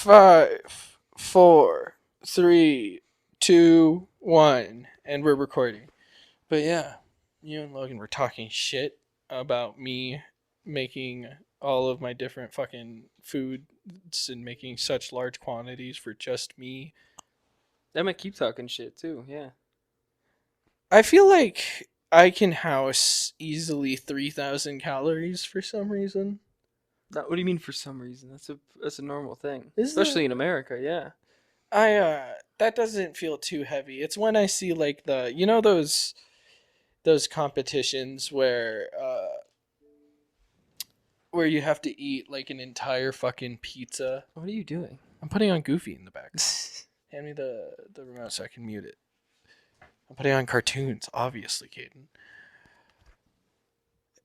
5, 4, 3, 2, 1, and we're recording. But yeah, you and Logan were talking shit about me making all of my different fucking foods and making such large quantities for just me. They might keep talking shit too, yeah. I feel like I can house easily 3,000 calories for some reason. What do you mean for some reason? That's a normal thing. Is Especially that? in America, yeah. That doesn't feel too heavy. It's when I see like those competitions where you have to eat like an entire fucking pizza. What are you doing? I'm putting on Goofy in the back. Hand me the remote so I can mute it. I'm putting on cartoons, obviously, Caden.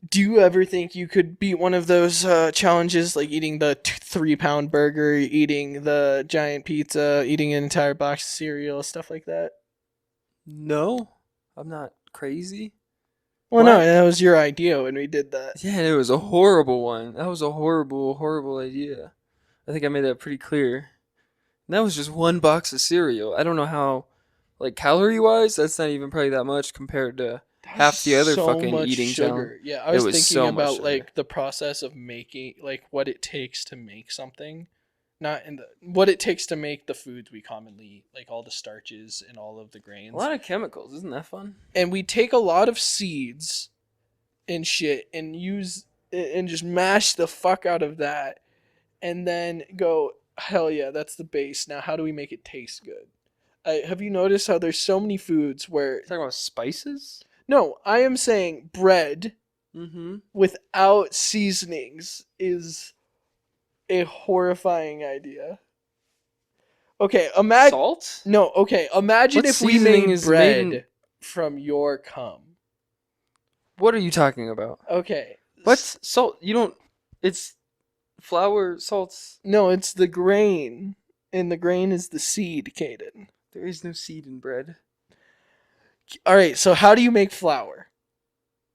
Do you ever think you could beat one of those challenges, like eating the 3-pound burger, eating the giant pizza, eating an entire box of cereal, stuff like that? No, I'm not crazy. Well, no, that was your idea when we did that. Yeah, it was a horrible one. That was a horrible, horrible idea. I think I made that pretty clear. And that was just one box of cereal. I don't know how, like, calorie-wise, that's not even probably that much compared to half the other fucking eating challenge. Yeah, I was thinking so much about sugar. like the process of making, like what it takes to make something, not in the what it takes to make the foods we commonly eat, like all the starches and all of the grains. A lot of chemicals, isn't that fun? And we take a lot of seeds and shit and use and just mash the fuck out of that, and then go, hell yeah, that's the base. Now, how do we make it taste good? Have you noticed how there's so many foods where You're talking about spices? No, I am saying bread without seasonings is a horrifying idea. Okay, imagine salt. No, okay, imagine What if we seasoning made is bread made in- from your cum. What are you talking about? Okay. What's salt? You don't. It's flour, salts. No, it's the grain, and the grain is the seed, Caden. There is no seed in bread. All right, so how do you make flour?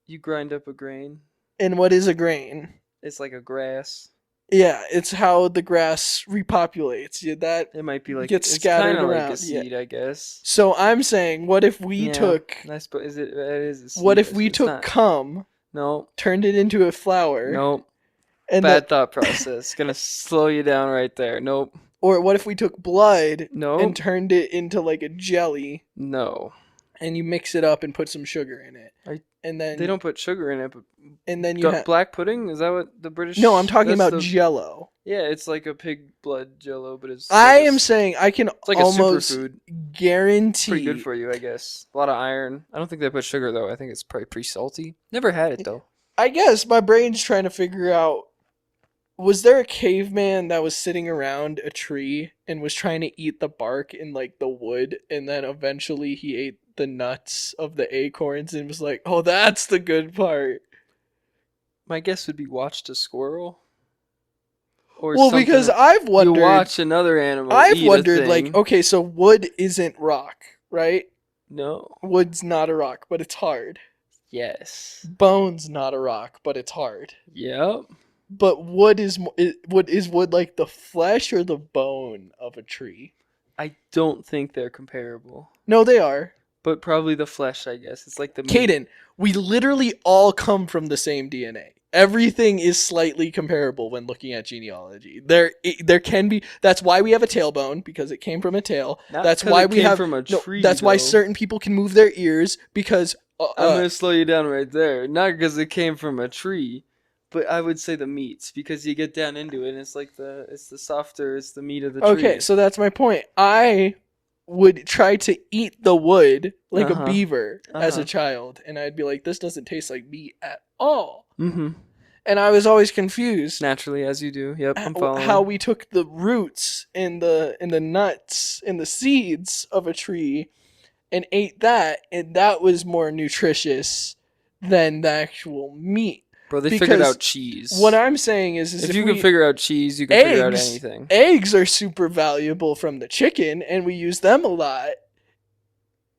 You grind up a grain. And what is a grain? It's like a grass. Yeah, it's how the grass repopulates. Yeah, that It might be like gets it's scattered kinda around. like a seed, I guess. So I'm saying, what if we took? I suppose it is a seed. What if we took cum? No. Turned it into a flour? Nope. And Bad thought process. Gonna slow you down right there. Nope. Or what if we took blood? No. And turned it into like a jelly? No. And you mix it up and put some sugar in it. And then they don't put sugar in it, but and then you have black pudding. Is that what the British? No, I'm talking about Jello. Yeah, it's like a pig blood Jello, but it's. I am saying I can it's like almost a superfood. Guarantee. Pretty good for you, I guess. A lot of iron. I don't think they put sugar though. I think it's probably pretty salty. Never had it though. I guess my brain's trying to figure out. Was there a caveman that was sitting around a tree and was trying to eat the bark and like the wood, and then eventually he ate the nuts of the acorns and was like, "Oh, that's the good part." My guess would be watched a squirrel. Or well, because I've wondered. You watch another animal. I've wondered, like, okay, so wood isn't rock, right? No. Wood's not a rock, but it's hard. Yes. Bone's not a rock, but it's hard. Yep. But wood is wood like the flesh or the bone of a tree? I don't think they're comparable. No, they are. But probably the flesh, I guess. It's like the meat. Caden, we literally all come from the same DNA. Everything is slightly comparable when looking at genealogy. There can be. That's why we have a tailbone, because it came from a tail. That's why we have from a tree. That's why certain people can move their ears because. I'm gonna slow you down right there. Not because it came from a tree, but I would say the meats, because you get down into it and it's like it's the softer, it's the meat of the tree. Okay, so that's my point. I would try to eat the wood like a beaver as a child, and I'd be like, this doesn't taste like meat at all. Mm-hmm. And I was always confused. Naturally, as you do. Yep, I'm following. How we took the roots and the nuts and the seeds of a tree and ate that, and that was more nutritious than the actual meat. Bro, they figured out cheese. What I'm saying is if you can figure out cheese, you can figure out anything. Eggs are super valuable from the chicken, and we use them a lot.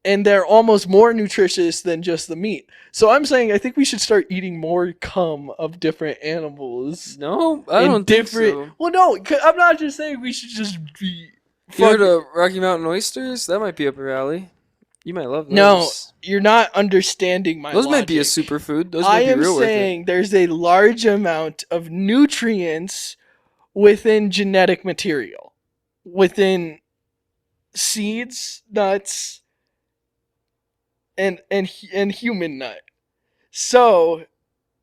and they're almost more nutritious than just the meat. So I'm saying I think we should start eating more cum of different animals. No, I don't think so. Well, no, I'm not just saying we should just be. You heard of Rocky Mountain oysters? That might be up your alley. You might love those. No, you're not understanding my Those logic. might be a superfood. Those I might be am real worth it. saying there's a large amount of nutrients within genetic material, within seeds, nuts, and human nut. So,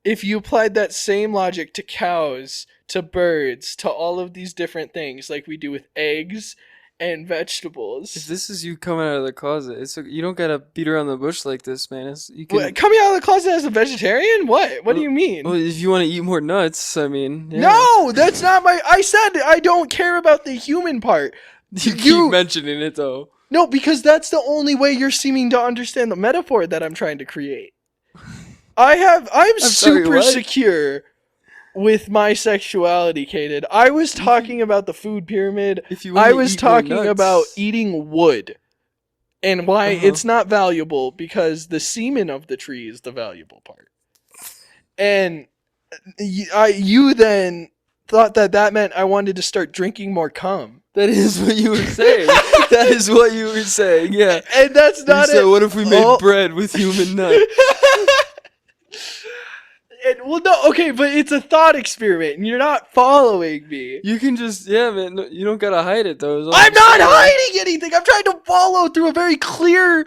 if you applied that same logic to cows, to birds, to all of these different things, like we do with eggs and vegetables. If this is you coming out of the closet, you don't gotta beat around the bush like this, man. You can. What, coming out of the closet as a vegetarian? What do you mean? Well, if you want to eat more nuts, I mean. Yeah. No, that's not my. I said I don't care about the human part. You keep mentioning it though. No, because that's the only way you're seeming to understand the metaphor that I'm trying to create. I'm super secure with my sexuality, Kaden. I was talking about the food pyramid. I was talking about eating wood and why it's not valuable, because the semen of the tree is the valuable part. And you then thought that meant I wanted to start drinking more cum. That is what you were saying. That is what you were saying, yeah. And that's not it. So what if we made bread with human nuts? Well, no, okay, but it's a thought experiment, and you're not following me. You can just, man, no, you don't gotta hide it, though. I'm not hiding anything! I'm trying to follow through a very clear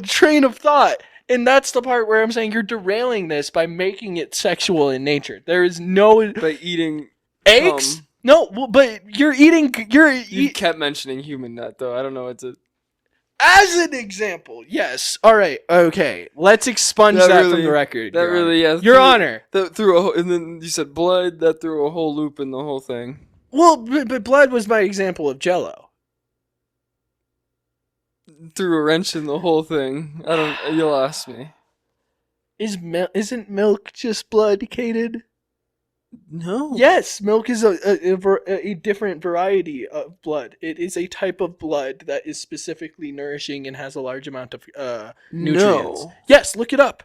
train of thought. And that's the part where I'm saying you're derailing this by making it sexual in nature. There is no... By eating... eggs? No, well, but you're eating... You kept mentioning human nut, though. I don't know what to... As an example, yes. All right, okay. Let's expunge that from the record. That really, yeah. Your Honor. That threw a whole, and then you said blood. That threw a whole loop in the whole thing. Well, but blood was my example of Jell-O. Threw a wrench in the whole thing. You'll ask me. Isn't milk just blood, Kaden? No. Yes, milk is a different variety of blood. It is a type of blood that is specifically nourishing and has a large amount of nutrients. No. Yes, look it up.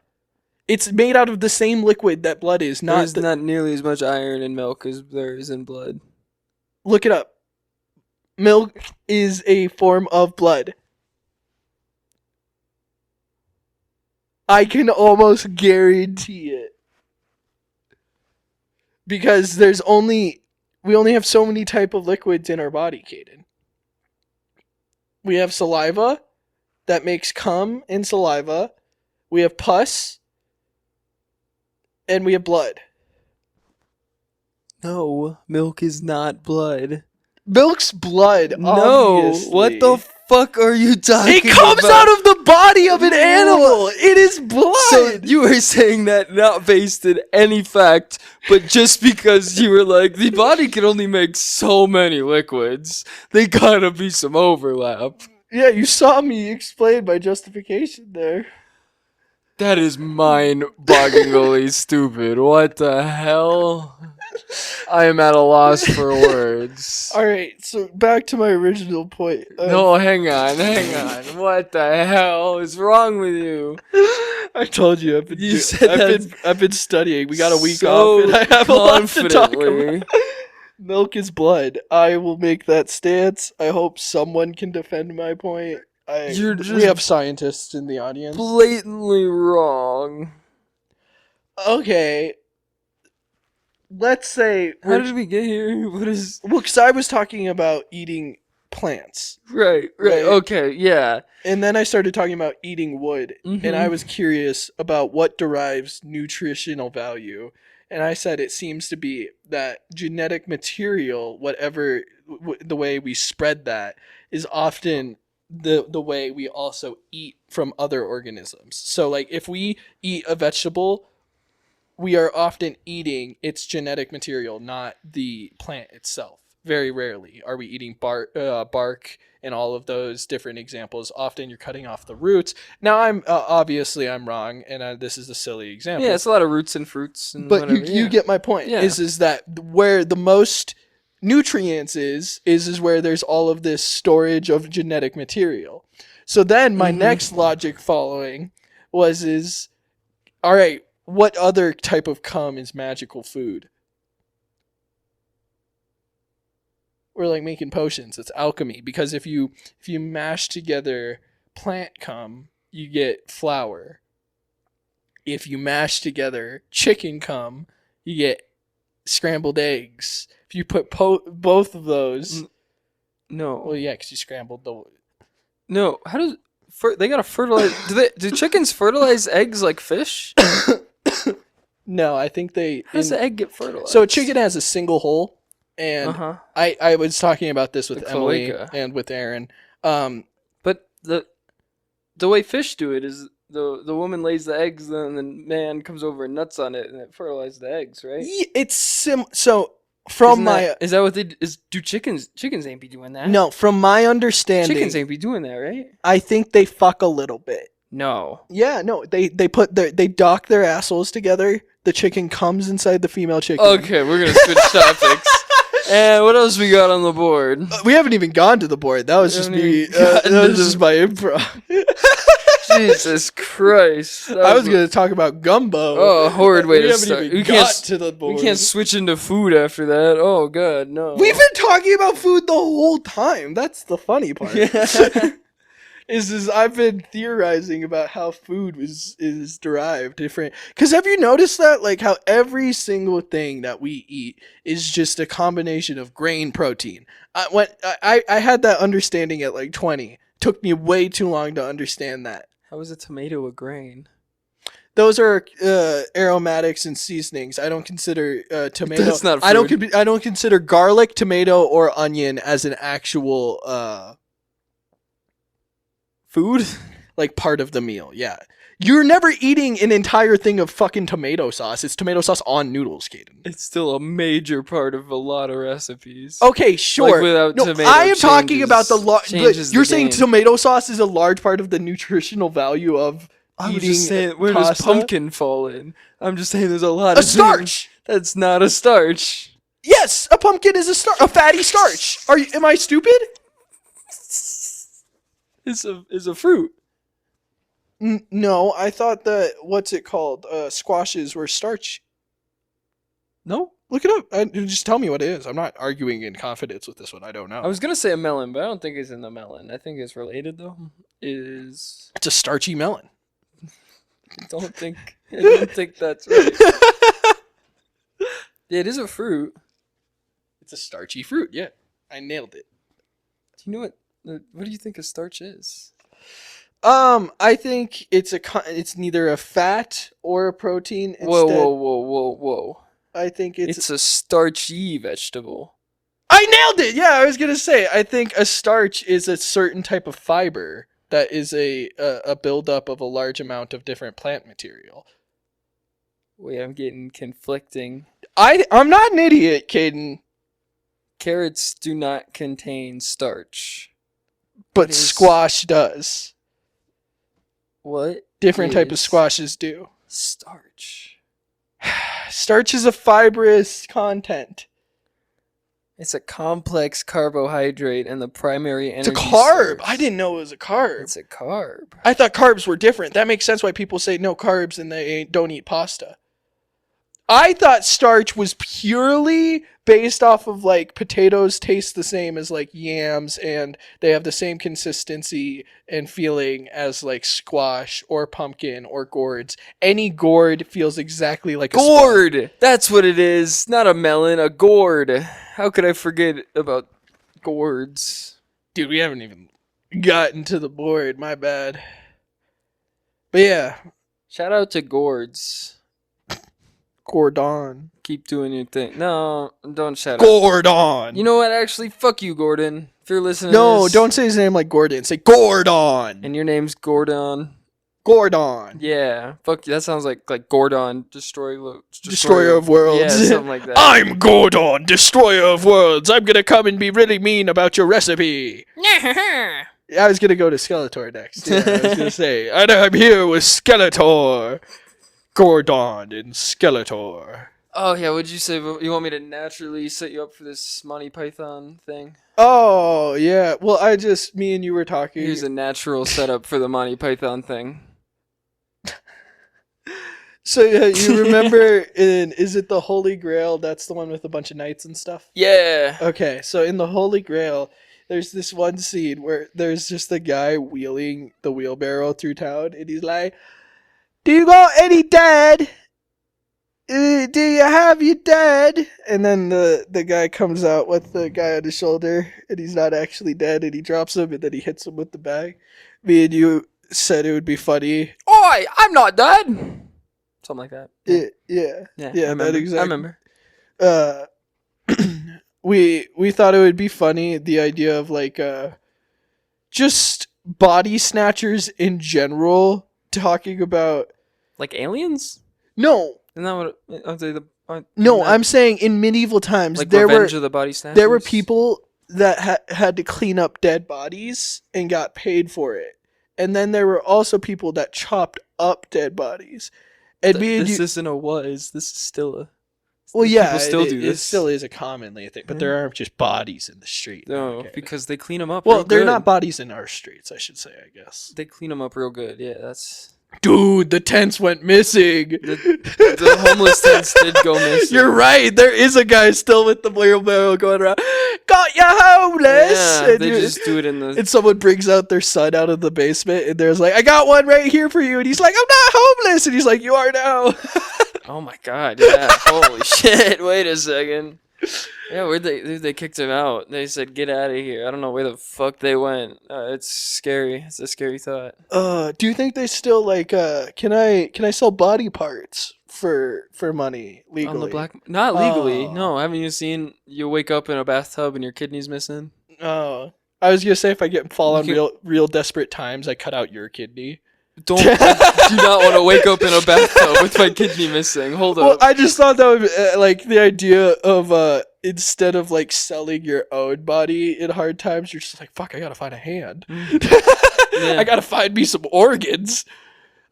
It's made out of the same liquid that blood is. There's not nearly as much iron in milk as there is in blood. Look it up. Milk is a form of blood. I can almost guarantee it. Because we only have so many type of liquids in our body, Kaden. We have saliva that makes cum in saliva. We have pus. And we have blood. No, milk is not blood. Milk's blood, no, obviously. What the fuck are you talking about? It comes out of the body of an animal. It is blood. So you were saying that not based in any fact, but just because you were like, the body can only make so many liquids. They gotta be some overlap. Yeah, you saw me explain my justification there. That is mind-bogglingly stupid. What the hell? I am at a loss for words. Alright, so back to my original point. No, hang on. What the hell is wrong with you? I told you, I've been studying. We got a week off and I have a lot to talk about. Milk is blood. I will make that stance. I hope someone can defend my point. We have scientists in the audience. Blatantly wrong. Okay. Let's say... How did we get here? Well, because I was talking about eating plants. Right. Okay, yeah. And then I started talking about eating wood. Mm-hmm. And I was curious about what derives nutritional value. And I said it seems to be that genetic material, whatever the way we spread that, is often the way we also eat from other organisms. So like if we eat a vegetable, we are often eating its genetic material, not the plant itself. Very rarely are we eating bark and all of those different examples. Often you're cutting off the roots. Now I'm obviously I'm wrong, and this is a silly example. Yeah, it's a lot of roots and fruits. And but you get my point. Yeah. Is that where the most nutrients is where there's all of this storage of genetic material. So then my Mhm. next logic following is, all right, what other type of cum is magical food? We're like making potions. It's alchemy, because if you mash together plant cum, you get flour. If you mash together chicken cum, you get scrambled eggs. If you put both of those, No. well, yeah, because you scrambled the. No. How does they gotta fertilize? Do chickens fertilize eggs like fish? No, I think they. How does the egg get fertilized? So a chicken has a single hole, and I was talking about this with The Emily cloaca. and with Aaron. But the way fish do it is the woman lays the eggs, then the man comes over and nuts on it, and it fertilizes the eggs, right? It's so from Is that what they is? Do chickens ain't be doing that? No, from my understanding, Chickens ain't be doing that, right? I think they fuck a little bit. No. Yeah, no, they dock their assholes together. The chicken comes inside the female chicken. Okay, we're gonna switch topics. And what else we got on the board? We haven't even gone to the board. That was just me. That was just my improv. Jesus Christ! I was gonna talk about gumbo. Oh, a horrid way to start. We got to the board. We can't switch into food after that. Oh God, no. We've been talking about food the whole time. That's the funny part. is I've been theorizing about how food is derived different. Because have you noticed that, like, how every single thing that we eat is just a combination of grain protein? I had that understanding at like 20. Took me way too long to understand that. How is a tomato a grain? Those are aromatics and seasonings. I don't consider tomato. That's not food. I don't consider garlic, tomato, or onion as an actual food, like part of the meal. Yeah, you're never eating an entire thing of fucking tomato sauce. It's tomato sauce on noodles, Caden. It's still a major part of a lot of recipes. Okay, sure. Like without tomato, I am talking about you're saying game. tomato sauce is a large part of the nutritional value of I'm eating just saying, where pasta? does pumpkin fall in? I'm just saying there's a lot A of starch. That's not a starch. Yes, a pumpkin is a fatty starch. Am I stupid? Is a fruit. No, I thought that what's it called? Squashes were starch. No, look it up. Just tell me what it is. I'm not arguing in confidence with this one. I don't know. I was gonna say a melon, but I don't think it's in the melon. I think it's related though. It's a starchy melon. I don't think that's right. Yeah, it is a fruit. It's a starchy fruit. Yeah, I nailed it. Do you know what do you think a starch is? I think it's neither a fat or a protein. Whoa. I think it's a starchy vegetable. I nailed it. Yeah, I was gonna say. I think a starch is a certain type of fiber that is a buildup of a large amount of different plant material. Wait, I'm getting conflicting. I'm not an idiot, Caden. Carrots do not contain starch. But squash does. What? Different type of squashes do. Starch. Starch is a fibrous content. It's a complex carbohydrate and the primary energy. It's a carb. Source. I didn't know it was a carb. It's a carb. I thought carbs were different. That makes sense why people say no carbs and they don't eat pasta. I thought starch was purely based off of like potatoes taste the same as like yams and they have the same consistency and feeling as like squash or pumpkin or gourds. Any gourd feels exactly like a gourd. That's what it is. Not a melon, a gourd. How could I forget about gourds? Dude, we haven't even gotten to the board. My bad. But yeah. Shout out to gourds. Gordon. Keep doing your thing. No, don't shout Gordon. out. You know what? Actually, fuck you, Gordon. If you're listening no, to this. Don't say his name like Gordon. Say Gordon. And your name's Gordon. Gordon. Yeah. Fuck you. That sounds like Gordon, Destroyer of Worlds. Yeah, something like that. I'm Gordon, Destroyer of Worlds. I'm going to come and be really mean about your recipe. I was going to go to Skeletor next. Yeah, I was going to say, and I'm here with Skeletor. Gordon and Skeletor. Oh, yeah, what'd you say? You want me to naturally set you up for this Monty Python thing? Oh yeah. Well, me and you were talking. Here's a natural setup for the Monty Python thing. So yeah, you remember is it the Holy Grail? That's the one with a bunch of knights and stuff. Yeah. Okay, so in the Holy Grail, there's this one scene where there's just a guy wheeling the wheelbarrow through town, and he's like, "Do you got any dead? Do you have your dead?" And then the guy comes out with the guy on his shoulder, and he's not actually dead, and he drops him, and then he hits him with the bag. Me and you said it would be funny. Oi, I'm not dead. Something like that. Yeah, I remember. that exactly. I remember. We thought it would be funny, the idea of like just body snatchers in general talking about Like aliens? no Isn't that what? Aren't they the? no that, I'm saying in medieval times like there Revenge were of the Body Snatchers? there were people that had to clean up dead bodies and got paid for it, and then there were also people that chopped up dead bodies. And This isn't a was. This is still a. Well, yeah, people still do this. It still is a commonly thing, but there aren't just bodies in the street. No, Okay. because they clean them up. Well, real they're good. not bodies in our streets, I should say. I guess. They clean them up real good. Yeah, that's. Dude, the tents went missing. The homeless tents did go missing. You're right. There is a guy still with the wheelbarrow going around. Got ya homeless. Yeah, and they just do it in the. And someone brings out their son out of the basement, and there's like, "I got one right here for you." And he's like, "I'm not homeless." And he's like, "You are now." Oh my god! Yeah. Holy shit! Wait a second. Yeah, where they kicked him out. They said, "Get out of here." I don't know where the fuck they went. It's scary. It's a scary thought. Do you think they still like? Can I sell body parts for money legally? On the black, not legally. Oh. No, haven't you seen? You wake up in a bathtub and your kidney's missing. Oh, I was gonna say if I fall on You real desperate times, I cut out your kidney. I do not want to wake up in a bathtub with my kidney missing. Hold Well, up. I just thought that would like the idea of instead of like selling your own body in hard times, you're just like, fuck, I gotta find a hand. Yeah. I gotta find me some organs.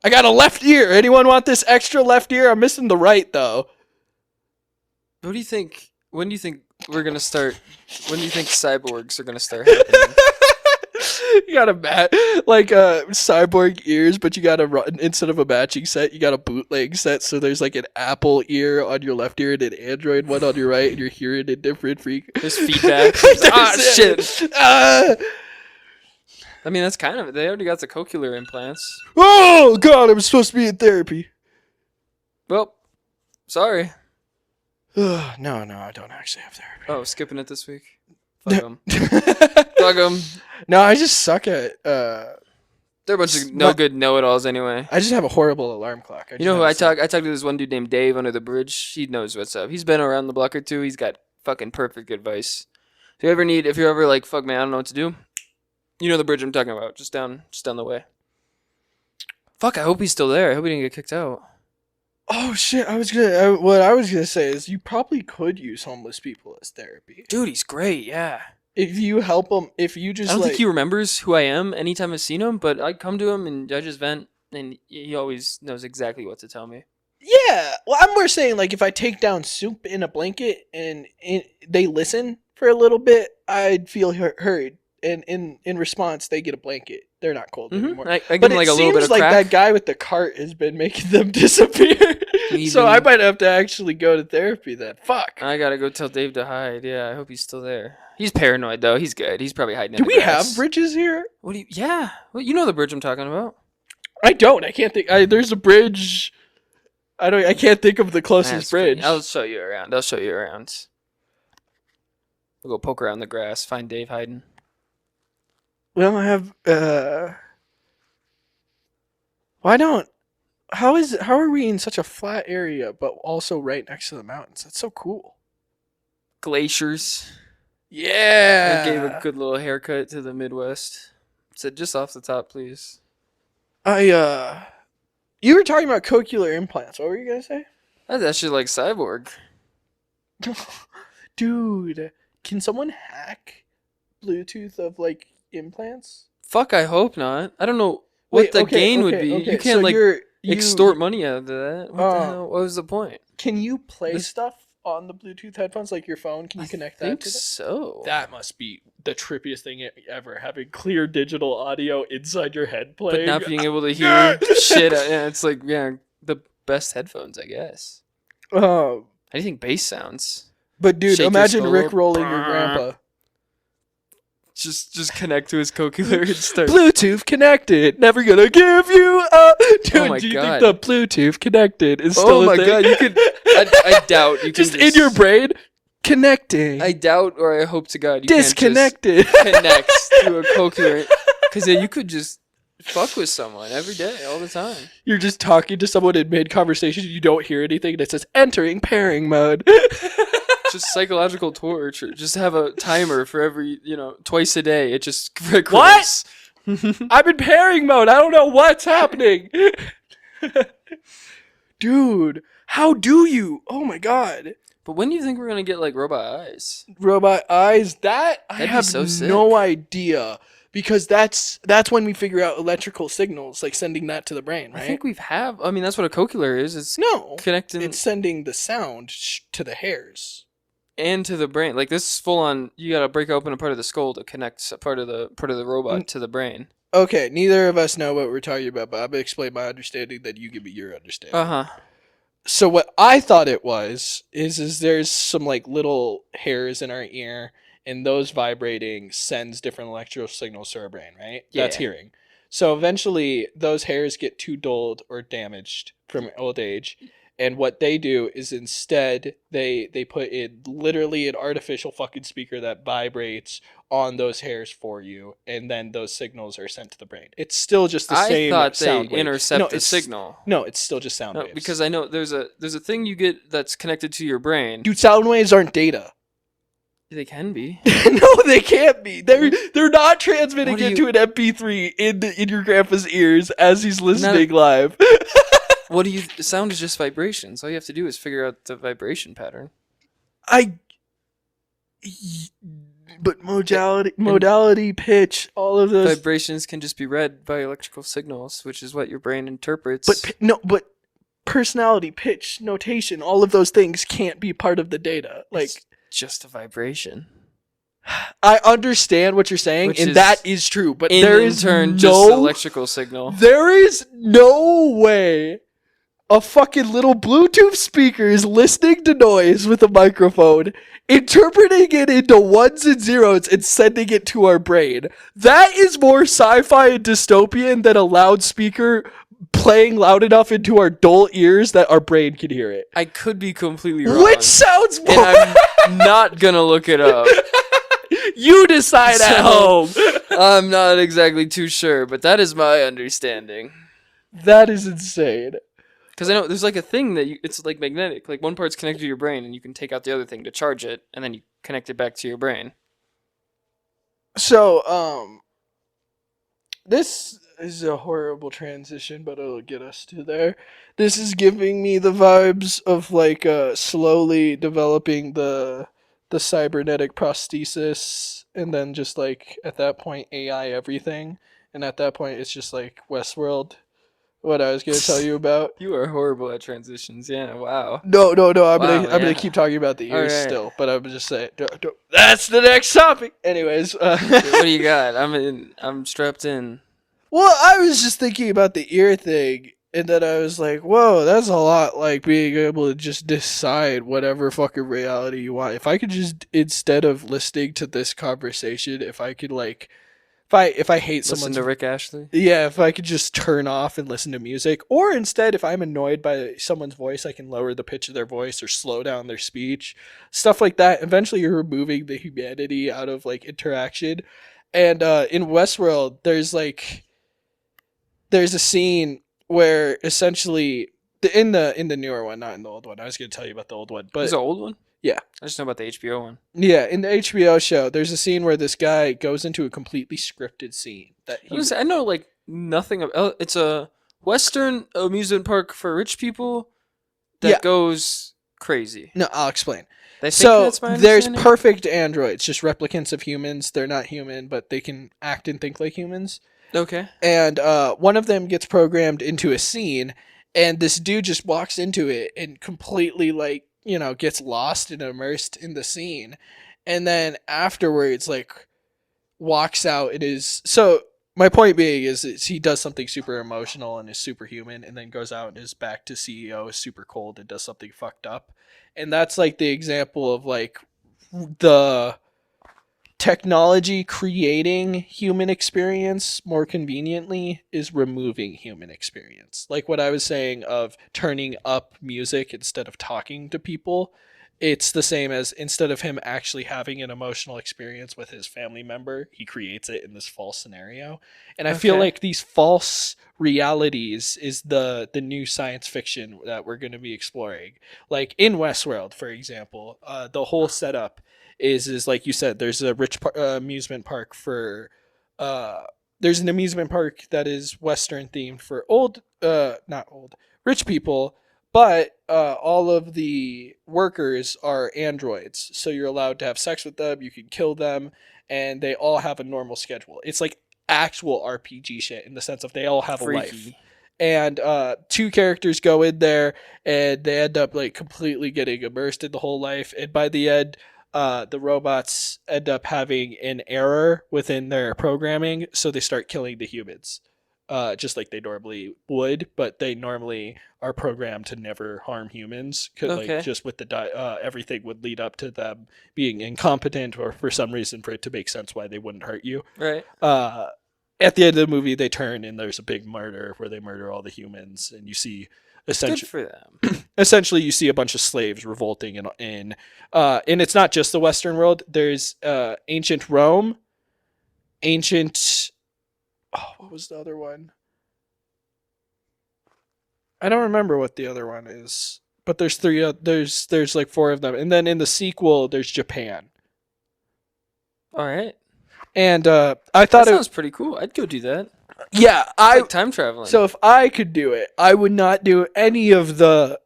I got a left ear. Anyone want this extra left ear? I'm missing the right though. What do you think? When do you think we're gonna start? When do you think cyborgs are gonna start happening? You got a cyborg ears, but you got to run instead of a matching set, you got a bootleg set. So there's like an Apple ear on your left ear and an Android one on your right, and you're hearing it different. There's feedback. Shit. I mean, that's kind of it. They already got the cochlear implants. Oh God, I'm supposed to be in therapy. Well, sorry. No, I don't actually have therapy. Oh, skipping it this week. Fuck them. Fuck them. No, I just suck at. They're a bunch of no good know-it-alls anyway. I just have a horrible alarm clock. You know who I talked to this one dude named Dave under the bridge. He knows what's up. He's been around the block or two. He's got fucking perfect advice. If you're ever like, fuck man, I don't know what to do. You know the bridge I'm talking about, just down the way. Fuck, I hope he's still there. I hope he didn't get kicked out. Oh shit! What I was gonna say is you probably could use homeless people as therapy. Dude, he's great. Yeah. If you help him, if you just I don't think he remembers who I am anytime I've seen him, but I come to him and I just vent, and he always knows exactly what to tell me. Yeah, well, I'm more saying like if I take down soup in a blanket and they listen for a little bit, I'd feel heard, and in response they get a blanket. They're not cold anymore. I give him like a little bit of like crack. that guy with the cart has been making them disappear. So I might have to actually go to therapy then. Fuck. I gotta go tell Dave to hide. Yeah, I hope he's still there. He's paranoid though. He's good. He's probably hiding. Do we have bridges here? What do you? Yeah. Well, you know the bridge I'm talking about. I don't. I can't think. There's a bridge. I can't think of the closest bridge. I'll show you around. We'll go poke around the grass. Find Dave hiding. Well, I have. Why don't? How are we in such a flat area, but also right next to the mountains? That's so cool. Glaciers. Yeah. I gave a good little haircut to the Midwest. Said just off the top, please. You were talking about cochlear implants. What were you gonna say? That's actually like Cyborg. Dude, can someone hack Bluetooth of like implants? Fuck, I hope not. I don't know what the gain would be. You can't extort money out of that. What the hell? What was the point? Can you play stuff on the Bluetooth headphones, like your phone? Can you connect I think that to them? so. That must be the trippiest thing ever, having clear digital audio inside your head But playing. not being able to hear shit. Yeah, it's like, yeah, the best headphones, I guess. Um, How do you think bass sounds? but dude, Shake your imagine skull Rick up. rolling your grandpa. Just connect to his cochlear and start. Bluetooth connected. Never gonna give you up. Dude, Oh my do you God. think the Bluetooth connected is still Oh a my thing? God, you could. I doubt you can just in your brain. Connecting. I doubt, or I hope to God you Disconnected. can't just connect to a cochlear, because then you could just fuck with someone every day, all the time. You're just talking to someone in mid conversation. You don't hear anything that says entering pairing mode. Just psychological torture. Just have a timer for every, twice a day. It just What? I'm in pairing mode. I don't know what's happening. Dude, how do you? Oh my God. But when do you think we're gonna get like robot eyes? Robot eyes. That I That'd be have so sick. no idea. Because that's when we figure out electrical signals, like sending that to the brain, right? I think I mean, that's what a cochlear is. It's no, connecting it's sending the sound to the hairs. and to the brain. Like this is full on. You gotta break open a part of the skull to connect a part of the robot to the brain. Okay, neither of us know what we're talking about, but I'm gonna explain my understanding, then you give me your understanding. Uh huh. So what I thought it was is there's some like little hairs in our ear, and those vibrating sends different electrical signals to our brain, right? Yeah. That's hearing. So eventually those hairs get too dulled or damaged from old age. And what they do is instead they put in literally an artificial fucking speaker that vibrates on those hairs for you, and then those signals are sent to the brain. It's still just the same I thought sound they wave. intercept the signal. No, it's still just sound No, waves. because I know there's a thing you get that's connected to your brain. Dude, sound waves aren't data. They can be. No, they can't be. They're not transmitting What do into an MP3 in your grandpa's ears as he's listening live. What do you? Sound is just vibrations. All you have to do is figure out the vibration pattern. But modality, pitch, all of those Vibrations can just be read by electrical signals, which is what your brain interprets. But personality, pitch, notation, all of those things can't be part of the data. Like, it's just a vibration. I understand what you're saying, and that is true. But there is just electrical signal. There is no way a fucking little Bluetooth speaker is listening to noise with a microphone, interpreting it into ones and zeros, and sending it to our brain. That is more sci-fi and dystopian than a loudspeaker playing loud enough into our dull ears that our brain can hear it. I could be completely wrong. Which sounds more... And I'm not gonna look it up. You decide at home. I'm not exactly too sure, but that is my understanding. That is insane. Because I know there's like a thing that it's like magnetic. Like one part's connected to your brain, and you can take out the other thing to charge it, and then you connect it back to your brain. So, this is a horrible transition, but it'll get us to there. This is giving me the vibes of like slowly developing the cybernetic prosthesis, and then just like at that point AI everything, and at that point it's just like Westworld. What I was gonna tell you about. You are horrible at transitions. Yeah, wow. No. I'm gonna keep talking about the ears still, but I'm just saying. That's the next topic. Anyways, what do you got? I'm strapped in. Well, I was just thinking about the ear thing, and then I was like, whoa, that's a lot like being able to just decide whatever fucking reality you want. If I could just, instead of listening to this conversation, if I could like. If I hate someone, listen to Rick Ashley. Yeah, if I could just turn off and listen to music, or instead, if I'm annoyed by someone's voice, I can lower the pitch of their voice or slow down their speech, stuff like that. Eventually, you're removing the humanity out of like interaction. And in Westworld, there's a scene where essentially in the newer one, not in the old one. I was going to tell you about the old one, but there's an old one. Yeah. I just know about the HBO one. Yeah, in the HBO show, there's a scene where this guy goes into a completely scripted scene. I know like nothing of. It's a Western amusement park for rich people that goes crazy. No, I'll explain. So there's perfect androids, just replicants of humans. They're not human, but they can act and think like humans. Okay. And one of them gets programmed into a scene, and this dude just walks into it and completely like gets lost and immersed in the scene, and then afterwards like walks out and is so. My point being is he does something super emotional and is superhuman, and then goes out and is back to CEO, is super cold and does something fucked up, and that's like the example of like the technology creating human experience more conveniently is removing human experience. Like what I was saying of turning up music instead of talking to people, it's the same as instead of him actually having an emotional experience with his family member, he creates it in this false scenario. And I feel Okay. like these false realities is the new science fiction that we're going to be exploring. Like in Westworld, for example, the whole setup is like you said, there's a amusement park for uh there's an amusement park that is western themed for not old rich people, but all of the workers are androids, so you're allowed to have sex with them, you can kill them, and they all have a normal schedule. It's like actual RPG shit in the sense of they all have a life. Freaky. And two characters go in there and they end up like completely getting immersed in the whole life, and by the end the robots end up having an error within their programming, so they start killing the humans, just like they normally would. But they normally are programmed to never harm humans, like Okay. just with everything would lead up to them being incompetent, or for some reason for it to make sense why they wouldn't hurt you. Right. Uh, at the end of the movie, they turn and there's a big murder where they murder all the humans, and you see Good essentially for them. essentially you see a bunch of slaves revolting and it's not just the western world. There's ancient Rome, ancient what was the other one? I don't remember what the other one is, but there's three there's like four of them, and then in the sequel there's Japan. All right. And I That thought it sounds pretty cool. I'd go do that. yeah, It's I like time traveling. so if I could do it, I would not do any of the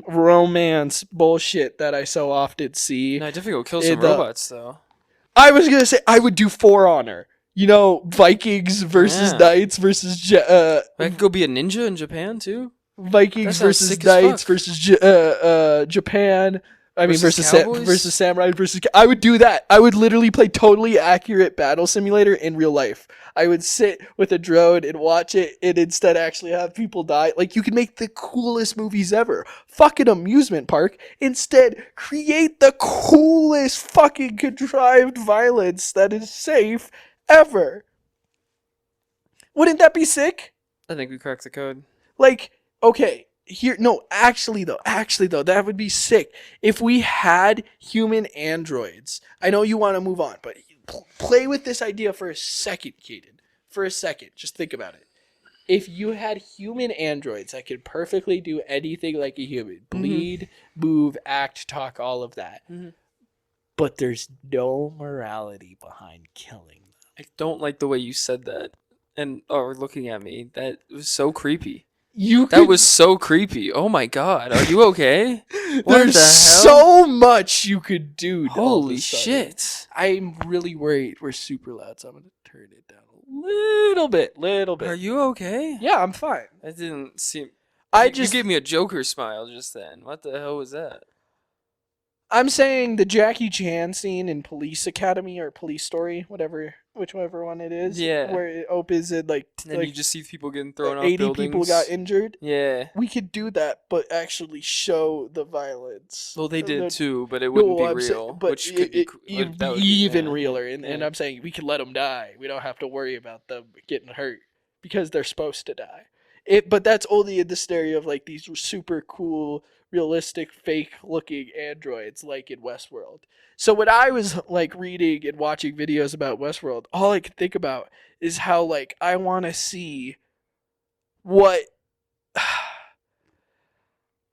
romance bullshit that I so often see No, I'd definitely go kill in some the robots though. I was gonna say I would do For Honor. Vikings versus Yeah. Knights versus I could go be a ninja in Japan too. That Vikings sounds versus sick as Knights fuck. versus Japan. I mean Versus versus cowboys. Samurai versus. I would do that. I would literally play totally accurate battle simulator in real life. I would sit with a drone and watch it, and instead actually have people die. Like you can make the coolest movies ever. Fuck an amusement park. Instead, create the coolest fucking contrived violence that is safe ever. Wouldn't that be sick? I think we cracked the code. Like, okay, here, no, actually though, that would be sick if we had human androids. I know you want to move on, but play with this idea for a second, Caden. For a second, just think about it. If you had human androids that could perfectly do anything like a human, Mm-hmm. bleed, move, act, talk, all of that, Mm-hmm. but there's no morality behind killing them. I don't like the way you said that, and or looking at me. That was so creepy. You That could was so creepy. Oh my god. Are you okay? What There's the hell? so much you could do. All of a Holy sudden. shit. I'm really worried we're super loud, so I'm gonna turn it down a little bit. Are you okay? Yeah, I'm fine. That didn't seem. I You just gave me a Joker smile just then. What the hell was that? I'm saying the Jackie Chan scene in Police Academy or Police Story, whichever one it is, Yeah. where it opens and And then you just see people getting thrown off 80 buildings. people got injured. Yeah. We could do that, but actually show the violence. Well, they did The- too, but it wouldn't be I'm real, but which could be. it'd be That would be even yeah. realer. And Yeah. I'm saying we can let them die. We don't have to worry about them getting hurt because they're supposed to die. But that's only in the scenario of like these super cool, realistic, fake-looking androids, like in Westworld. So when I was like reading and watching videos about Westworld, all I could think about is how like I want to see what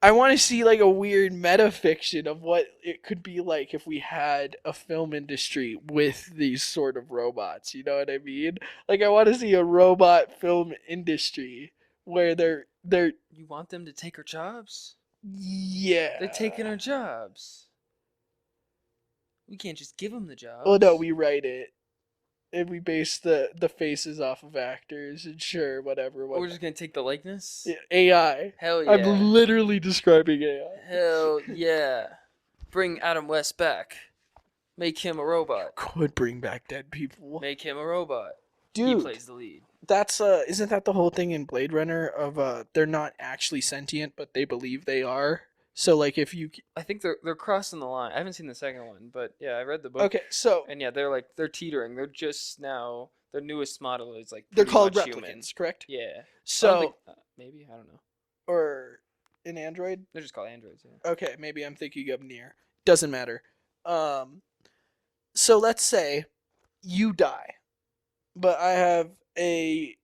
I want to see like a weird meta fiction of what it could be like if we had a film industry with these sort of robots. You know what I mean? Like I want to see a robot film industry where they're You want them to take our jobs? yeah. They're taking our jobs. We can't just give them the Oh jobs. no, we write it and we base the faces off of actors, and sure, whatever. We're just gonna take the likeness. Yeah, AI. Hell I'm yeah. literally describing AI. Hell yeah. Bring Adam West back. Make him a robot. Could bring back dead people. Make him a robot. He Dude, plays the lead. that's isn't that the whole thing in Blade Runner of they're not actually sentient, but they believe they are. So like if you I think they're crossing the line. I haven't seen the second one, but yeah, I read the book. okay, so And yeah, they're teetering. They're just now their newest model is like they're pretty called much replicants, human. correct? Yeah. I don't So think, maybe I don't know. or an android. They're just called androids. Yeah. Okay, maybe I'm thinking of near. Doesn't matter. So let's say you die, but I have a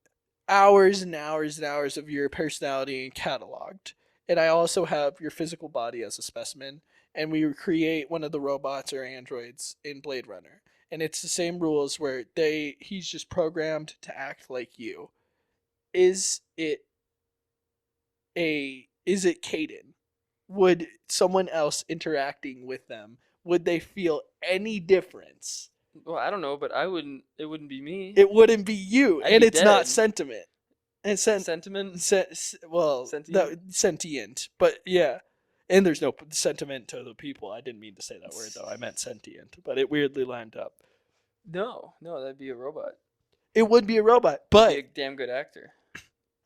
hours and hours and hours of your personality cataloged, and I also have your physical body as a specimen, and we create one of the robots or androids in Blade Runner, and it's the same rules where he's just programmed to act like you. Is it is it Caden? Would someone else interacting with them, would they feel any difference? Well, I don't know, but I wouldn't. It wouldn't be me. It wouldn't be you, I'd and be it's not dead. sentiment. And Sentiment. sentient, sentient, but yeah, and there's no sentiment to the people. I didn't mean to say that word though. I meant sentient, but it weirdly lined up. No, that'd be a robot. It would be a robot, He'd but be a damn good actor.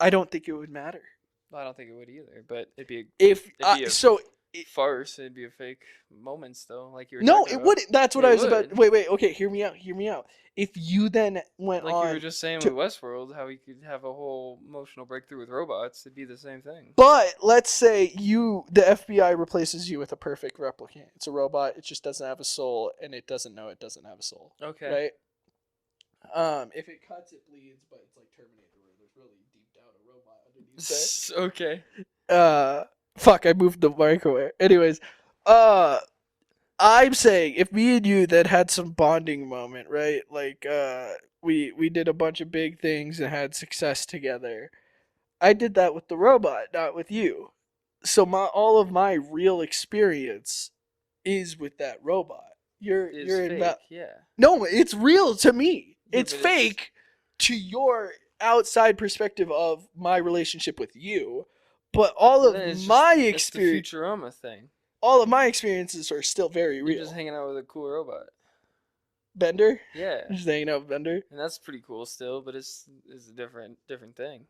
I don't think it would matter Well, I don't think it would either, but it'd be if be a so. a farce. It'd be a fake moments though, like you were No, talking it about. wouldn't. That's what It I was about. would. Wait. Okay, hear me out. Hear me out. If you then went Like on you were just saying to- with Westworld, how you could have a whole emotional breakthrough with robots, it'd be the same thing. But let's say the FBI replaces you with a perfect replicant. It's a robot. It just doesn't have a soul, and it doesn't know it doesn't have a soul. Okay. Right. If it cuts, it bleeds, but it's like Terminator, where there's really deep down a robot underneath it. Okay. Fuck, I moved the microwave. Anyways, I'm saying if me and you then had some bonding moment, right? Like, we did a bunch of big things and had success together. I did that with the robot, not with you. So all of my real experience is with that robot. You're It's fake. Yeah. No, it's real to me. Yeah, It's but fake to your outside perspective of my relationship with you. But all of Then it's my just, experience, it's the Futurama thing. all of my experiences are still very You're real. just hanging out with a cool robot. Bender, Yeah. just hanging out with Bender. And that's pretty cool still, but it's a different thing.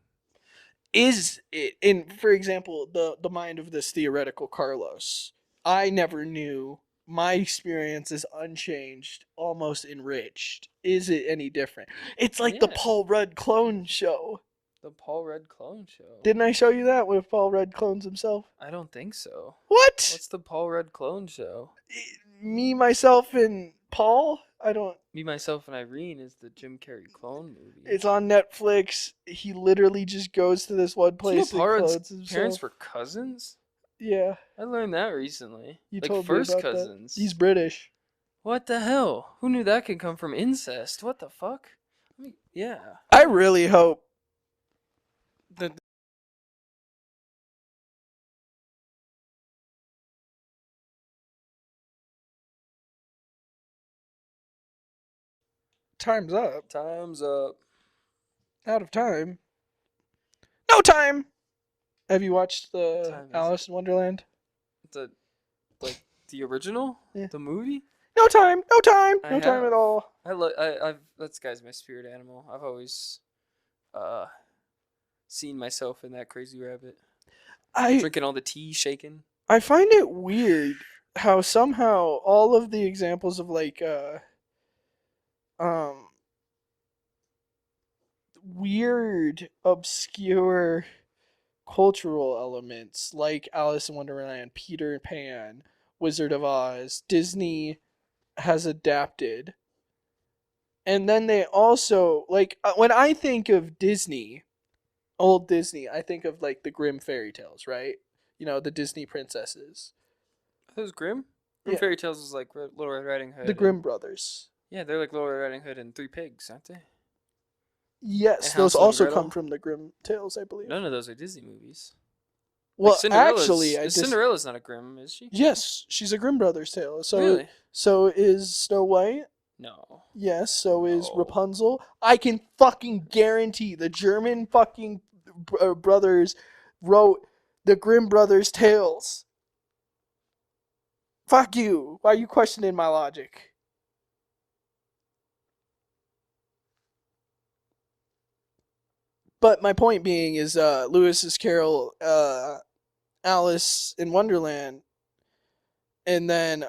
Is it in, for example, the mind of this theoretical Carlos? I never knew. My experience is unchanged, almost enriched. Is it any different? It's like the Yeah. Paul Rudd clone show. The Paul Rudd clone show. Didn't I show you that with Paul Rudd clones himself? I don't think so. What? What's the Paul Rudd clone show? Me, myself, and Paul? I don't. Me, Myself, and Irene is the Jim Carrey clone movie. It's on Netflix. He literally just goes to this one Do you know place and Paul Rudd's clones himself. parents were cousins? Yeah, I learned that recently. you like told first me about cousins. that. He's British. What the hell? Who knew that could come from incest? What the fuck? I mean, yeah. I really hope that time's up. Time's up. Out of time. No time. Have you watched the Time is Alice in Wonderland? The the original? Yeah. The movie? No time. No time. I No time have. at all. I've that guy's my spirit animal. I've always seen myself in that crazy rabbit. I Drinking all the tea, shaking. I find it weird how somehow all of the examples of like weird obscure cultural elements like Alice in Wonderland, Peter Pan, Wizard of Oz, Disney has adapted. And then they also like when I think of Disney, old Disney, I think of like the Grimm fairy tales, right? You know, the Disney princesses. That was Grimm? Grimm Yeah. Fairy Tales is like Little Red Riding Hood. The Grimm brothers. Yeah, they're like Little Red Riding Hood and Three Pigs, aren't they? Yes, And those Hansel and also Gretel? come from the Grimm tales, I believe. None of those are Disney movies. Well, Like Cinderella's- actually, I just Cinderella's not a Grimm, is she? yes, she's a Grimm brothers tale. So Really? so is Snow White. No. Yes, so is No. Rapunzel. I can fucking guarantee the German fucking brothers wrote the Grimm brothers' tales. Fuck you. Why are you questioning my logic? But my point being is Lewis's Carol, Alice in Wonderland, and then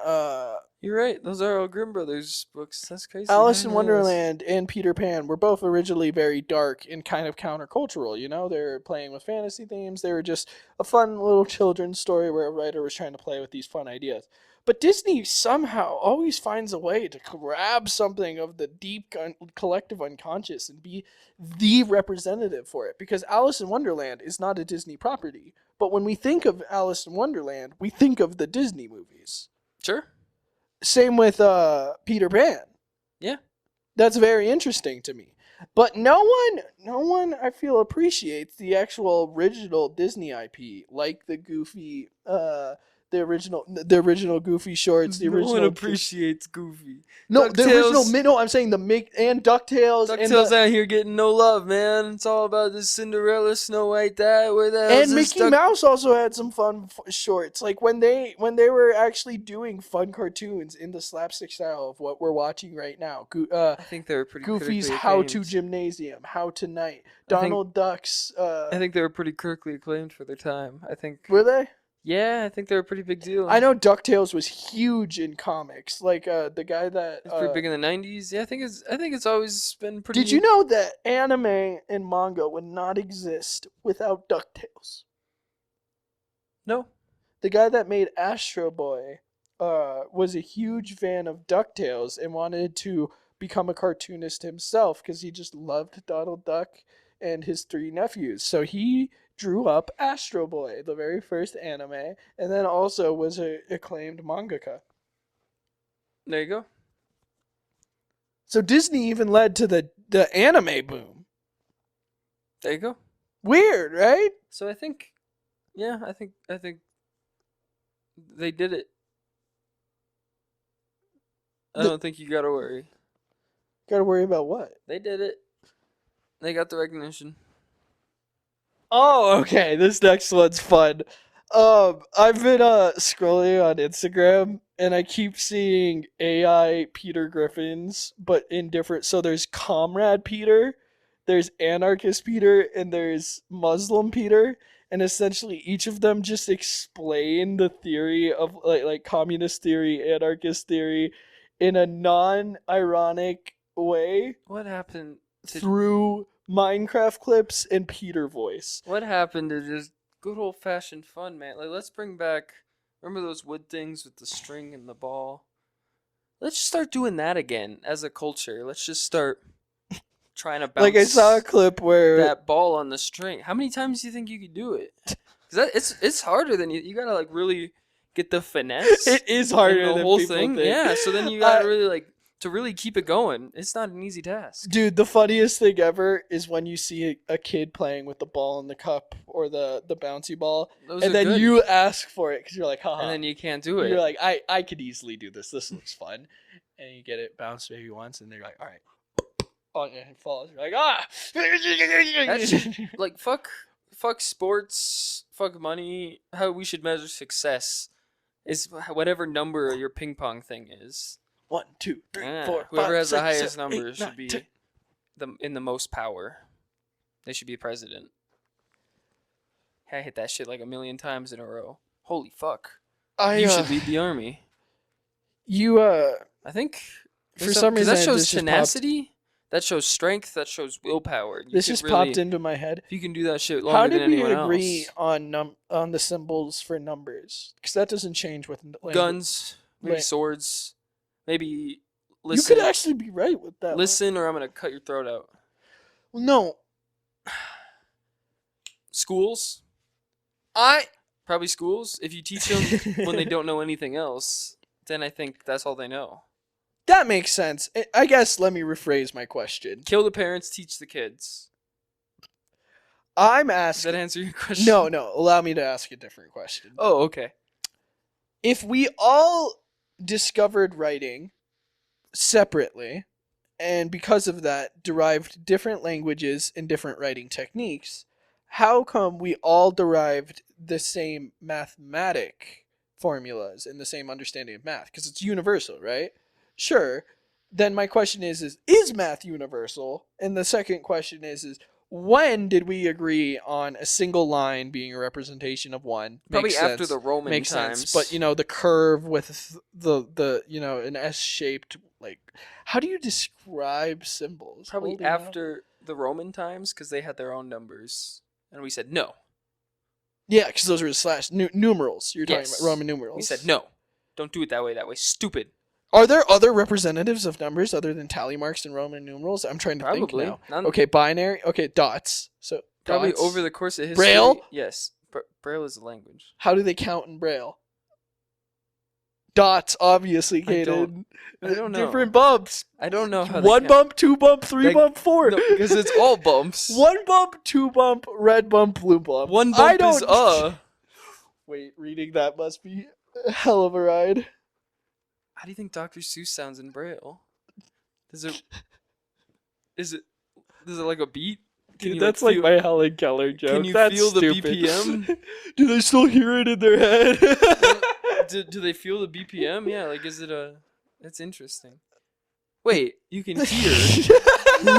You're right. Those are all Grimm Brothers books. That's crazy. I Alice didn't in know this. Wonderland and Peter Pan were both originally very dark and kind of countercultural. You know, they're playing with fantasy themes. They were just a fun little children's story where a writer was trying to play with these fun ideas. But Disney somehow always finds a way to grab something of the deep collective unconscious and be the representative for it. Because Alice in Wonderland is not a Disney property. But when we think of Alice in Wonderland, we think of the Disney movies. Sure. Same with Peter Pan. Yeah. That's very interesting to me. But no one I feel appreciates the actual original Disney IP, like the Goofy, the original Goofy shorts, the No one original appreciates Goofy. no, the original DuckTales. no, I'm saying the Mick and DuckTales and DuckTales out here getting no love, man. It's all about this Cinderella, Snow White, that. Where the hell is and this Mickey Mouse also had some fun shorts, like when they were actually doing fun cartoons in the slapstick style of what we're watching right now. I think they were pretty Goofy's critically How acclaimed. to Gymnasium, How to Night, I think- Donald Duck's. I think they were pretty critically acclaimed for their time. I think. Were they? Yeah, I think they were a pretty big deal. I know DuckTales was huge in comics. Like the guy that. It's pretty big in the '90s. Yeah, I think it's always been pretty. Did you know that anime and manga would not exist without DuckTales? No. The guy that made Astro Boy was a huge fan of DuckTales and wanted to become a cartoonist himself because he just loved Donald Duck and his three nephews. So he drew up Astro Boy, the very first anime, and then also was a acclaimed mangaka. There you go. So Disney even led to the anime boom. There you go. Weird, right? So I think they did it. I don't think you gotta worry. Gotta worry about what? They did it. They got the recognition. Oh, okay. This next one's fun. I've been scrolling on Instagram and I keep seeing AI Peter Griffins, but in different. So there's Comrade Peter, there's Anarchist Peter, and there's Muslim Peter, and essentially each of them just explain the theory of like communist theory, anarchist theory, in a non-ironic way What happened to through Minecraft clips and Peter voice. What happened to just good old fashioned fun, man? Like let's bring back. Remember those wood things with the string and the ball? Let's just start doing that again as a culture. Let's just start trying to bounce Like I saw a clip where that ball on the string. How many times do you think you could do it? Because it's harder than you gotta like really get the finesse. it is harder in the than whole people thing. think. Yeah, so then you gotta really like to really keep it going. It's not an easy task. Dude, the funniest thing ever is when you see a kid playing with the ball in the cup or the bouncy ball, Those and are then good. you ask for it because you're like, haha. And then you can't do it. You're like, I could easily do this. This looks fun. And you get it bounced maybe once, and they're like, all right. Oh, yeah, it falls. You're like, ah! That's like fuck sports, fuck money. How we should measure success is whatever number your ping pong thing is. 1, 2, 3, Yeah, 4, whoever 5, has the 6, highest 7, number 8, should 9, be 10. in the most power. They should be president. I hit that shit like a million times in a row. Holy fuck! You should lead the army. I think For some reason, that shows this just tenacity. That shows strength. That shows willpower. This just popped into my head. If you can do that shit longer How than did we anyone agree else. on the symbols for numbers? Because that doesn't change with Guns, maybe Like- swords, maybe You listen. could actually be right with that. Listen, or I'm gonna cut your throat out. Well, no, Schools, I probably schools. If you teach them when they don't know anything else, then I think that's all they know. That makes sense. I guess let me rephrase my question. Kill the parents, teach the kids. I'm Does asking. that answer your question? No. Allow me to ask a different question. Oh, okay. If we all discovered writing separately, and because of that derived different languages and different writing techniques, how come we all derived the same mathematic formulas and the same understanding of math? Because it's universal, right? Sure. Then my question is math universal? And the second question is when did we agree on a single line being a representation of one? Probably Makes after sense. the Roman Makes times. sense. But the curve with the an S-shaped, like, how do you describe symbols? Probably Holding up? after the Roman times, because they had their own numbers, and we said no. Yeah, because those are slash numerals. You're talking Yes. about Roman numerals. We said no. Don't do it that way. That way, stupid. Are there other representatives of numbers other than tally marks and Roman numerals? I'm trying to think Probably. now. None- Okay, binary. Okay, dots. So Probably dots. over the course of history. Braille? Yes. Braille is a language. How do they count in Braille? Dots, obviously, I Kaden. don't know. Different bumps. I don't know how they One count. bump, two bump, three Like, bump, four. No, because it's all bumps. One bump, two bump, red bump, blue bump. One I bump is don't... Wait, reading that must be a hell of a ride. How do you think Dr. Seuss sounds in Braille? Is it like a beat? Dude, you, that's like, like feel- my Helen Keller joke. Can you That's feel the stupid. BPM? Do they still hear it in their head? Do they feel the BPM? Yeah, like is it a? That's interesting. Wait, you can hear.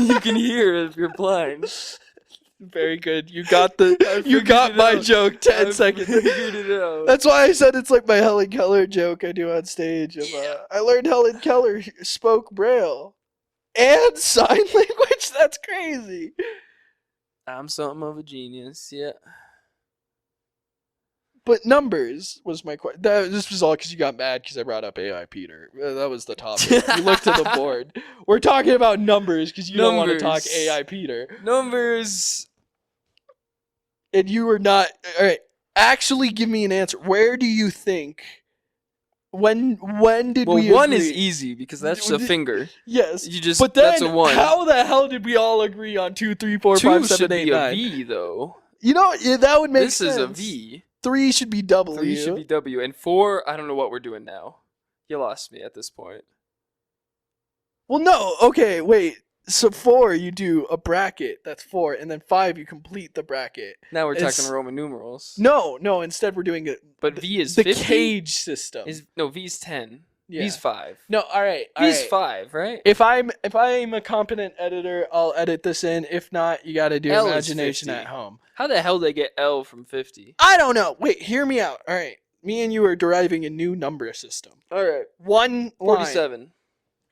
You can hear if you're blind. Very good. You got the. You figured got it my out. joke. 10 I seconds. figured it out. That's why I said it's like my Helen Keller joke I do on stage. I learned Helen Keller spoke Braille and sign language. That's crazy. I'm something of a genius. Yeah. But numbers was my question. This was all because you got mad because I brought up AI Peter. That was the topic. You looked at the board. We're talking about numbers because you don't want to talk Numbers. AI Peter. Numbers. And you were not. All right. Actually, give me an answer. Where do you think? When did Well, we? one agree? is easy because that's a finger. Yes. You just. But then, that's a one. how the hell did we all agree on 2, 3, 4, 5, Two 7, should 8, be 9? a V though. You know, yeah, that would make This sense. is a V. 3 should be W. 3 should be W, and 4. I don't know what we're doing now. You lost me at this point. Well, no. Okay, wait. So 4, you do a bracket. That's 4, and then 5, you complete the bracket. Now we're It's- talking Roman numerals. No. Instead, we're doing it. But V is the 50? cage system. V's 10. Yeah. V's 5. No. All right. V's 5, right? If I'm a competent editor, I'll edit this in. If not, you got to do L is imagination 50. at home. How the hell did they get L from 50? I don't know. Wait, hear me out. All right. Me and you are deriving a new number system. All right. One line. 47.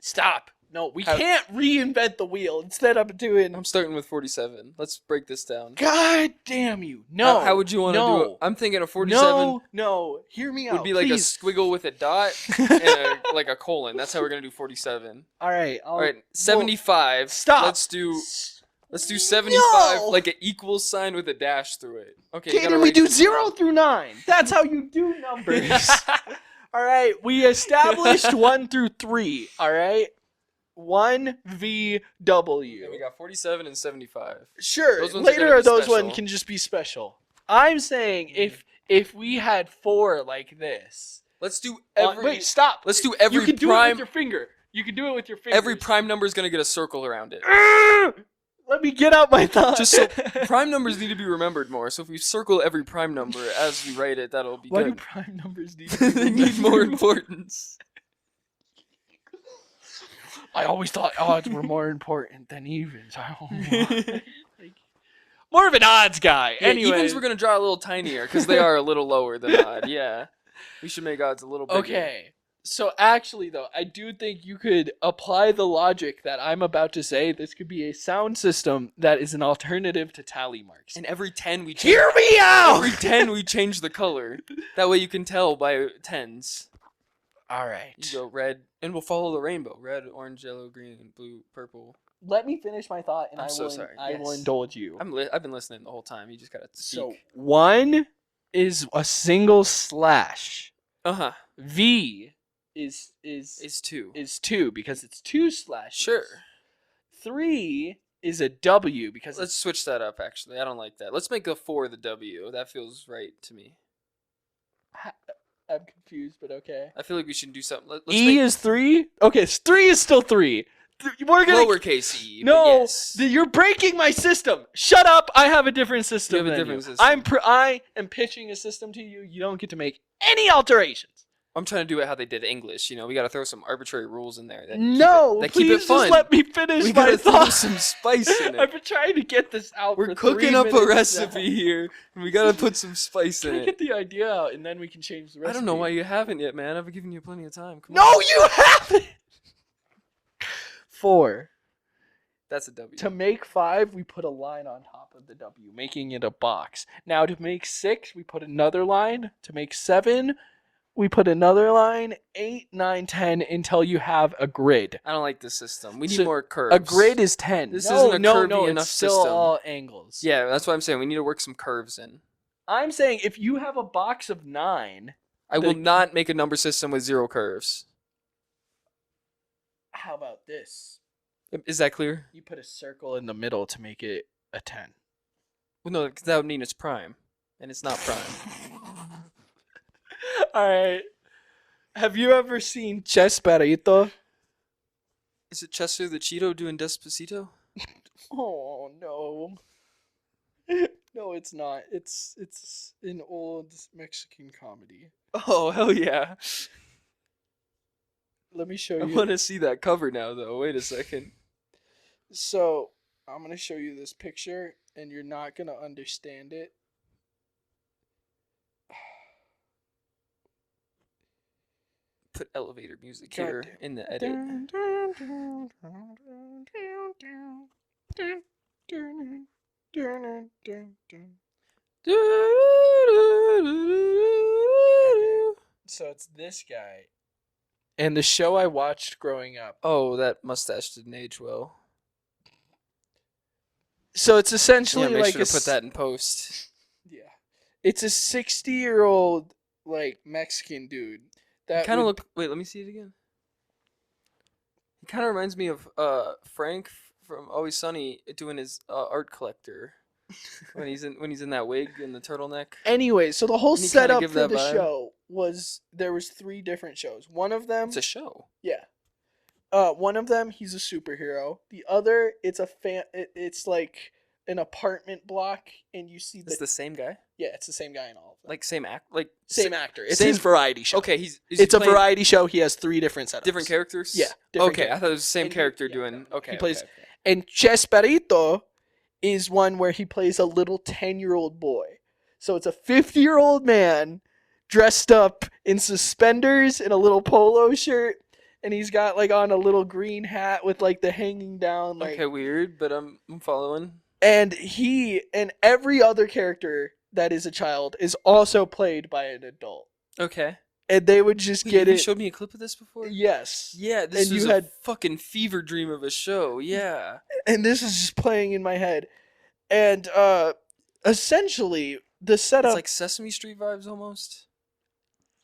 Stop. No, we can't reinvent the wheel. Instead, I'm doing. I'm starting with 47. Let's break this down. God damn you! No. How would you want to do it? I'm thinking a 47 No. Hear me out. would be like please. a squiggle with a dot and like a colon. That's how we're gonna do 47. All right. All right. 75. Stop. Let's do 75 No! like an equal sign with a dash through it. Okay. you gotta Kaden, we write do this 0 down. through 9. That's how you do numbers. All right. We established 1 through 3. All right. 1 V W. Okay, we got 47 and 75. Sure. Those ones are gonna Later, be those special. ones can just be special. I'm saying if we had 4 like this. Let's do Wait, stop. Let's do every You can do it prime. with your finger. You can do it with your finger. Every prime number is gonna get a circle around it. Let me get out my thought. Just so prime numbers need to be remembered more. So if we circle every prime number as we write it, that'll be Why do good. prime numbers need to be They need more importance. I always thought odds were more important than evens. More of an odds guy. Yeah, Anyway. evens we're gonna draw a little tinier because they are a little lower than odd. Yeah, we should make odds a little bigger. Okay. So actually, though, I do think you could apply the logic that I'm about to say. This could be a sound system that is an alternative to tally marks. And every 10 we change. Hear me out! Every 10 we change the color. That way you can tell by tens. All right. You go red, and we'll follow the rainbow: red, orange, yellow, green, blue, purple. Let me finish my thought, and I'm I so will. sorry. I will Yes. indulge you. I've been listening the whole time. You just gotta speak. So 1 is a single slash. Uh-huh. V is It's 2. 2 because it's 2 slashes. Sure. 3 is a W because Let's switch that up, actually. I don't like that. Let's make a 4 the W. That feels right to me. I'm confused, but okay. I feel like we should do something. Let's E make is 3? Okay, 3 is still 3. We're gonna lowercase e. No, but yes. you're breaking my system. Shut up. I have a different system You have a than different you. system. I am pitching a system to you. You don't get to make any alterations. I'm trying to do it how they did English. You know, we got to throw some arbitrary rules in there. No, keep please it fun. just let me finish We my gotta throw thought. some spice in it. I've been trying to get this out We're for cooking 3 up a minutes recipe now. here, and we gotta put some spice Can in I it. get the idea out, and then we can change the recipe? I don't know why you haven't yet, man. I've given you plenty of time. Come No, on. you haven't! 4. That's a W. To make 5, we put a line on top of the W, making it a box. Now to make 6, we put another line. To make 7, we put another line. 8, 9, 10, until you have a grid. I don't like this system. We need So, more curves. A grid is 10. This no, isn't a no, curvy no, enough it's still system. all angles. Yeah, that's what I'm saying. We need to work some curves in. I'm saying if you have a box of 9, I will not make a number system with 0 curves. how about this? Is that clear? You put a circle in the middle to make it a 10. Well, no, because that would mean it's prime, and it's not prime. All right. Have you ever seen Chespirito? Is it Chester the Cheeto doing Despacito? Oh no. No, it's not. It's an old Mexican comedy. Oh, hell yeah. Let me show I you. want to see that cover now, though. Wait a second. So, I'm going to show you this picture, and you're not going to understand it. Put elevator music God here damn. in the edit. So it's this guy. And the show I watched growing up. Oh, that mustache didn't age well. So it's essentially Make like sure to put that in post. Yeah. It's a 60-year-old like Mexican dude. That Kind of look. Wait, let me see it again. He kind of reminds me of Frank from Always Sunny doing his art collector when he's in that wig and the turtleneck. Anyway, so the whole Can you kinda setup give for that the vibe? show was there was 3 different shows. One of them, It's a show. yeah. One of them, he's a superhero. The other, it's it's like an apartment block, and you see It's the same guy. yeah, it's the same guy in all of them. Like same act. Like Same actor. It's same- his variety show. Okay, is It's he a playing variety show. He has 3 different setups. different characters. Yeah, different Okay, I characters. thought it was the same And character yeah, doing. no, Okay, he plays. okay. And Chespirito is one where he plays a little 10-year-old boy. So it's a 50-year-old man dressed up in suspenders and a little polo shirt, and he's got like on a little green hat with like the hanging down like. Okay, weird, but I'm following. And he and every other character that is a child is also played by an adult, Okay. and they would just Wait, get you it. showed me a clip of this before. Yes. Yeah, this And was you a had- fucking fever dream of a show. Yeah. And this is just playing in my head, and essentially the setup. It's like Sesame Street vibes almost.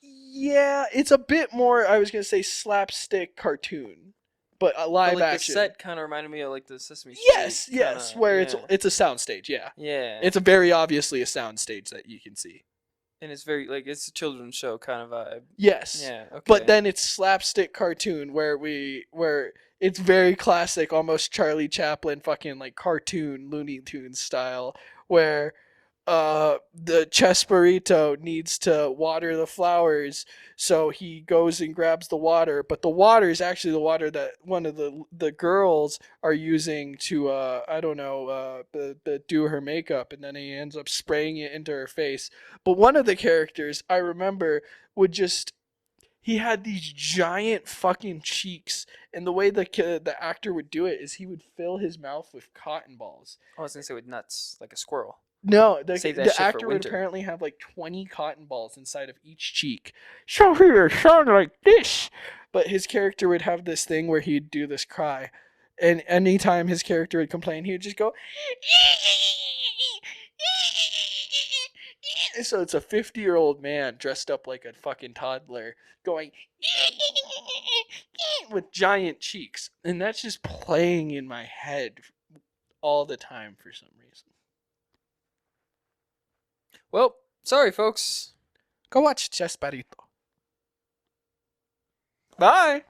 Yeah, it's a bit more. I was gonna say slapstick cartoon, but a live But like action. the set kind of reminded me of like the Sesame Street. Yes, yes, kinda, where yeah. it's a soundstage. Yeah, Yeah. it's a very obviously a soundstage that you can see. and it's very like it's a children's show kind of vibe. Yes. Yeah. Okay. But then it's slapstick cartoon where it's very classic, almost Charlie Chaplin fucking like cartoon Looney Tunes style, where the Chespirito needs to water the flowers, so he goes and grabs the water, but the water is actually the water that one of the girls are using to do her makeup, and then he ends up spraying it into her face. But one of the characters I remember would just he had these giant fucking cheeks, and the way the actor would do it is he would fill his mouth with cotton balls. I was gonna say with nuts, like a squirrel. No, Save that the shit for actor would winter. apparently have like 20 cotton balls inside of each cheek. So here, sound like this. But his character would have this thing where he'd do this cry, and anytime his character would complain, he would just go. So it's a 50-year-old man dressed up like a fucking toddler going with giant cheeks, and that's just playing in my head all the time for some reason. Well, sorry, folks. Go watch Chespirito. Bye.